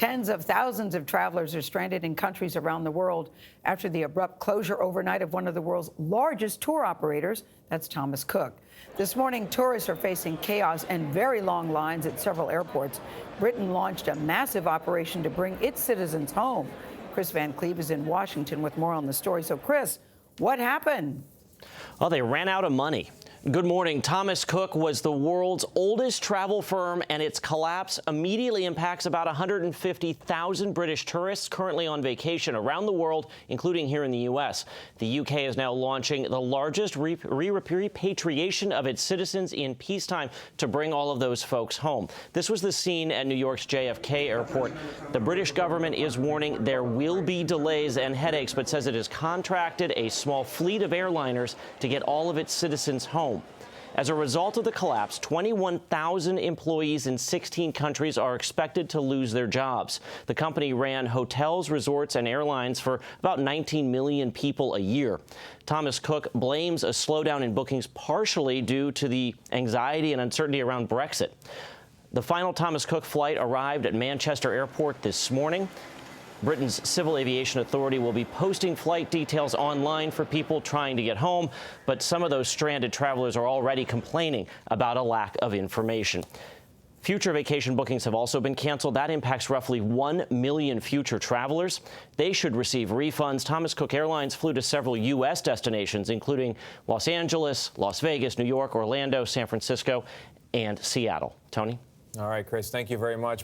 Tens of thousands of travelers are stranded in countries around the world after the abrupt closure overnight of one of the world's largest tour operators. That's Thomas Cook. This morning, tourists are facing chaos and very long lines at several airports. Britain launched a massive operation to bring its citizens home. Chris Van Cleve is in Washington with more on the story. So, Chris, what happened? Well, they ran out of money. Good morning. Thomas Cook was the world's oldest travel firm, and its collapse immediately impacts about 150,000 British tourists currently on vacation around the world, including here in the U.S. The U.K. is now launching the largest repatriation of its citizens in peacetime to bring all of those folks home. This was the scene at New York's JFK airport. The British government is warning there will be delays and headaches, but says it has contracted a small fleet of airliners to get all of its citizens home. As a result of the collapse, 21,000 employees in 16 countries are expected to lose their jobs. The company ran hotels, resorts, and airlines for about 19 million people a year. Thomas Cook blames a slowdown in bookings partially due to the anxiety and uncertainty around Brexit. The final Thomas Cook flight arrived at Manchester Airport this morning. Britain's Civil Aviation Authority will be posting flight details online for people trying to get home, but some of those stranded travelers are already complaining about a lack of information. Future vacation bookings have also been canceled. That impacts roughly 1 million future travelers. They should receive refunds. Thomas Cook Airlines flew to several U.S. destinations, including Los Angeles, Las Vegas, New York, Orlando, San Francisco, and Seattle. Tony? All right, Chris, thank you very much.